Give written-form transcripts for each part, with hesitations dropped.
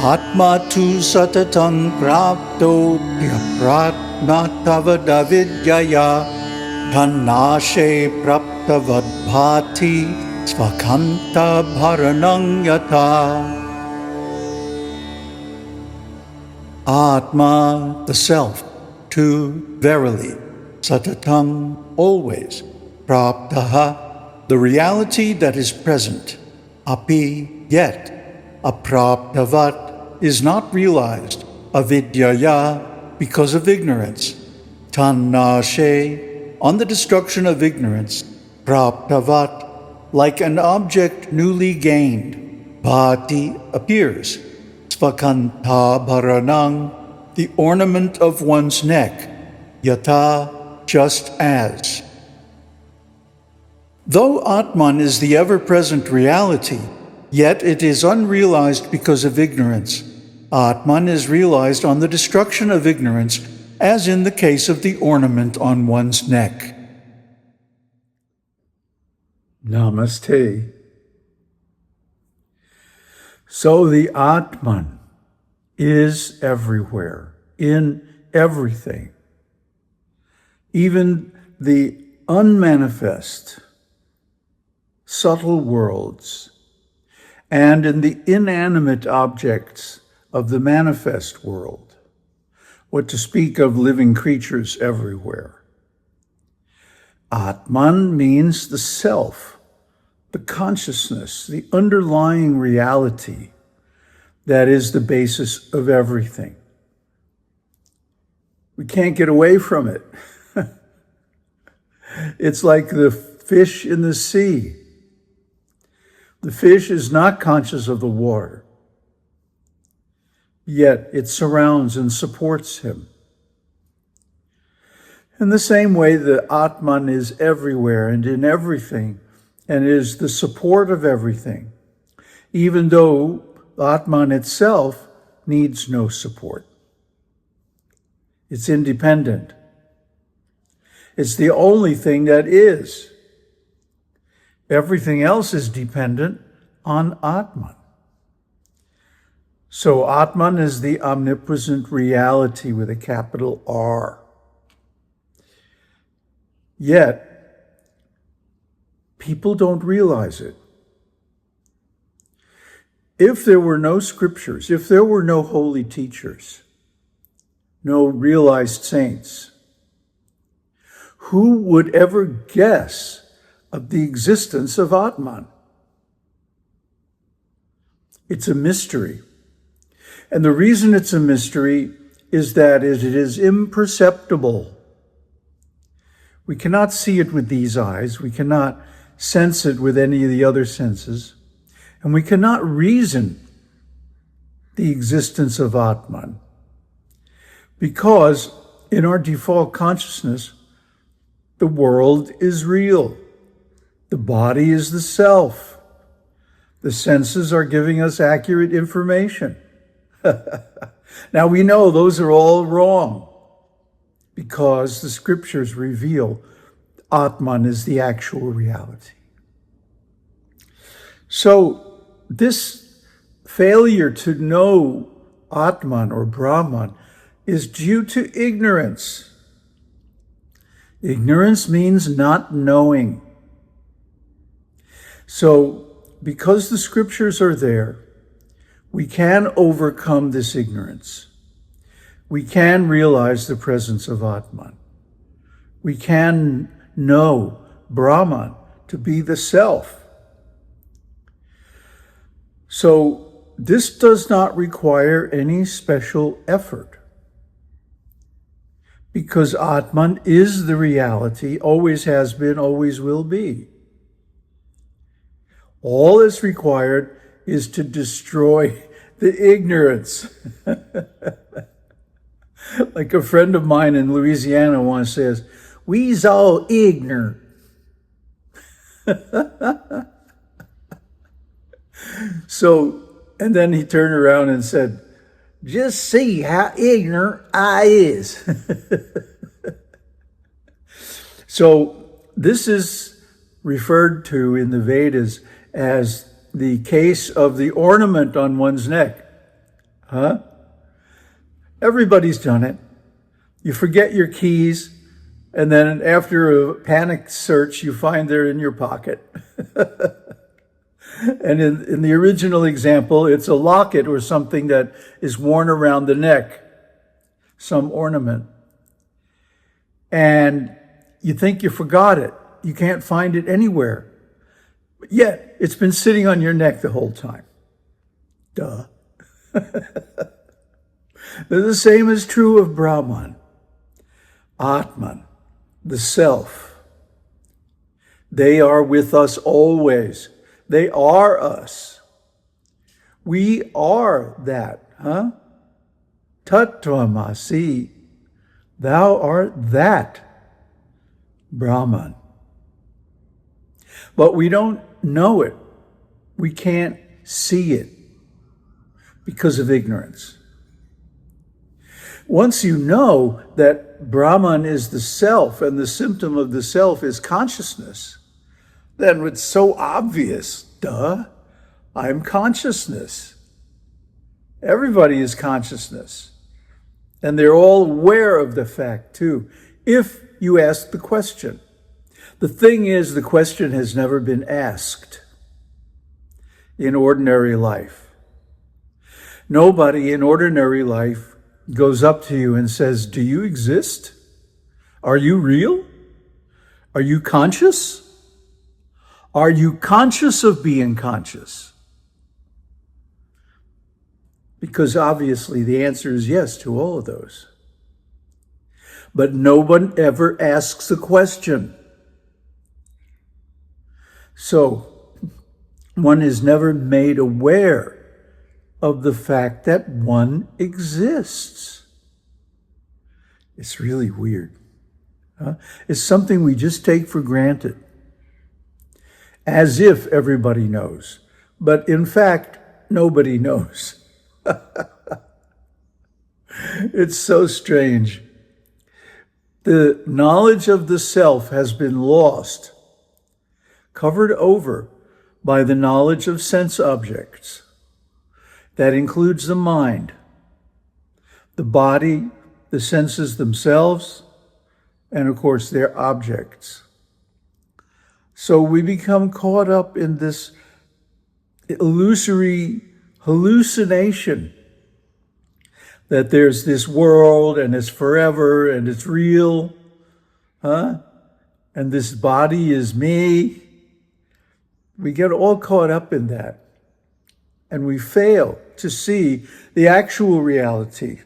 Atma tu satatang prapto pratnatavadavidyaya dhanashe praptavadbhati svakanta bharanang yata. Atma, the self, tu, verily, satatam, always, praptaha, the reality that is present, api, yet, apraptavat, is not realized, avidyaya, because of ignorance, tanashe, on the destruction of ignorance, praptavat, like an object newly gained, bhati, appears, svakanta bharanang, the ornament of one's neck, yata, just as. Though Ātman is the ever-present reality, yet it is unrealized because of ignorance. Ātman is realized on the destruction of ignorance, as in the case of the ornament on one's neck. Namaste. So the Ātman is everywhere, in everything. Even the unmanifest, subtle worlds, and in the inanimate objects of the manifest world, what to speak of living creatures everywhere. Ātman means the self, the consciousness, the underlying reality that is the basis of everything. We can't get away from it. It's like the fish in the sea. The fish is not conscious of the water, yet it surrounds and supports him. In the same way, the Ātman is everywhere and in everything, and is the support of everything, even though Ātman itself needs no support. It's independent. It's the only thing that is. Everything else is dependent on Ātman. So Ātman is the omnipresent reality with a capital R. Yet, people don't realize it. If there were no scriptures, if there were no holy teachers, no realized saints, who would ever guess of the existence of Ātman? It's a mystery. And the reason it's a mystery is that it is imperceptible. We cannot see it with these eyes. We cannot sense it with any of the other senses. And we cannot reason the existence of Ātman. Because in our default consciousness, the world is real. The body is the self. The senses are giving us accurate information. Now we know those are all wrong because the scriptures reveal Ātman is the actual reality. So this failure to know Ātman or Brahman is due to ignorance. Ignorance means not knowing. So, because the scriptures are there, we can overcome this ignorance. We can realize the presence of Ātman. We can know Brahman to be the self. So, this does not require any special effort, because Ātman is the reality, always has been, always will be. All that's required is to destroy the ignorance. Like a friend of mine in Louisiana once says, "We's all ignorant." So, and then he turned around and said, "Just see how ignorant I is." So this is referred to in the Vedas as the case of the ornament on one's neck. Huh? Everybody's done it. You forget your keys, and then after a panicked search, you find they're in your pocket. And in the original example, it's a locket or something that is worn around the neck, some ornament. And you think you forgot it. You can't find it anywhere. But yet, it's been sitting on your neck the whole time. Duh. The same is true of Brahman, Ātman, the self. They are with us always. They are us. We are that, huh? Tatvamasi, thou art that, Brahman. But we don't know it. We can't see it because of ignorance. Once you know that Brahman is the self and the symptom of the self is consciousness, then it's so obvious, duh, I'm consciousness. Everybody is consciousness. And they're all aware of the fact too, if you ask the question. The thing is, the question has never been asked in ordinary life. Nobody in ordinary life goes up to you and says, do you exist? Are you real? Are you conscious? Are you conscious of being conscious? Because obviously the answer is yes to all of those. But no one ever asks a question. So one is never made aware of the fact that one exists. It's really weird. Huh? It's something we just take for granted, as if everybody knows. But in fact, nobody knows. It's so strange. The knowledge of the self has been lost, covered over by the knowledge of sense objects. That includes the mind, the body, the senses themselves, and of course their objects. So we become caught up in this illusory hallucination that there's this world and it's forever and it's real, huh? And this body is me. We get all caught up in that. And we fail to see the actual reality,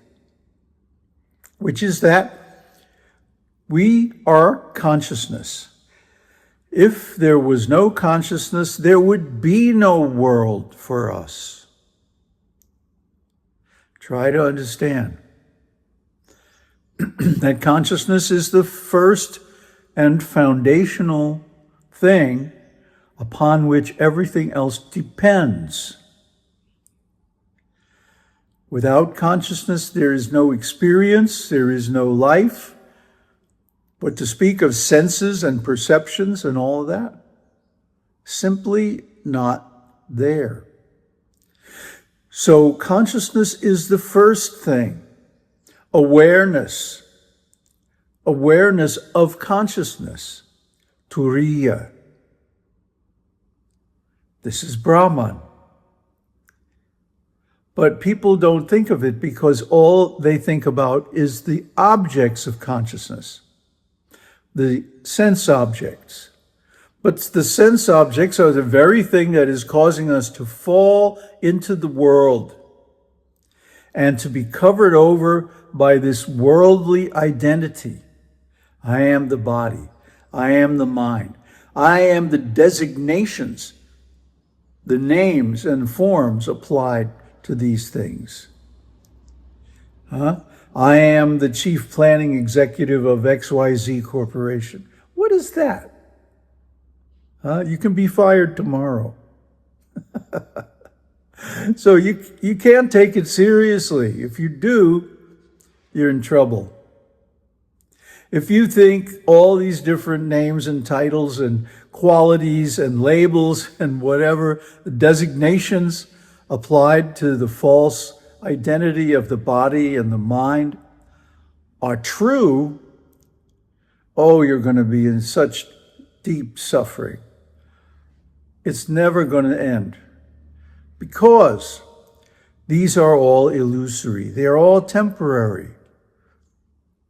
which is that we are consciousness. If there was no consciousness, there would be no world for us. Try to understand that consciousness is the first and foundational thing upon which everything else depends. Without consciousness, there is no experience, there is no life. But to speak of senses and perceptions and all of that, simply not there. So consciousness is the first thing. Awareness of consciousness, turiya. This is Brahman. But people don't think of it because all they think about is the objects of consciousness, the sense objects. But the sense objects are the very thing that is causing us to fall into the world and to be covered over by this worldly identity. I am the body. I am the mind. I am the designations, the names and forms applied to these things. I am the chief planning executive of XYZ Corporation. What is that? You can be fired tomorrow. So you can't take it seriously. If you do, you're in trouble. If you think all these different names and titles and qualities and labels and whatever, designations applied to the false identity of the body and the mind are true, oh, you're going to be in such deep suffering. It's never going to end, because these are all illusory. They are all temporary.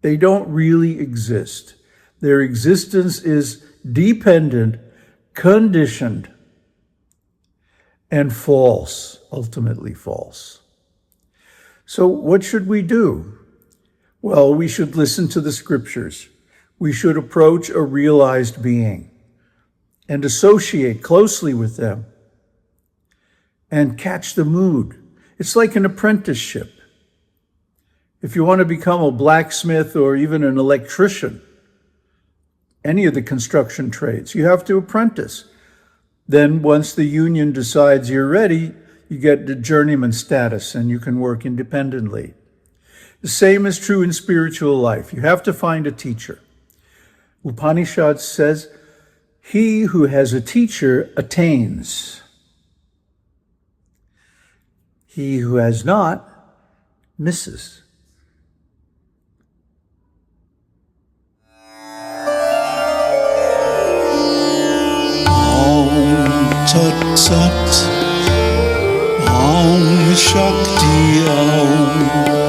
They don't really exist. Their existence is dependent, conditioned, and false, ultimately false. So what should we do? Well, we should listen to the scriptures. We should approach a realized being and associate closely with them and catch the mood. It's like an apprenticeship. If you want to become a blacksmith or even an electrician, any of the construction trades, you have to apprentice. Then once the union decides you're ready, you get the journeyman status and you can work independently. The same is true in spiritual life. You have to find a teacher. Upanishad says, he who has a teacher attains. He who has not misses. Tat Sat Om Shakti Om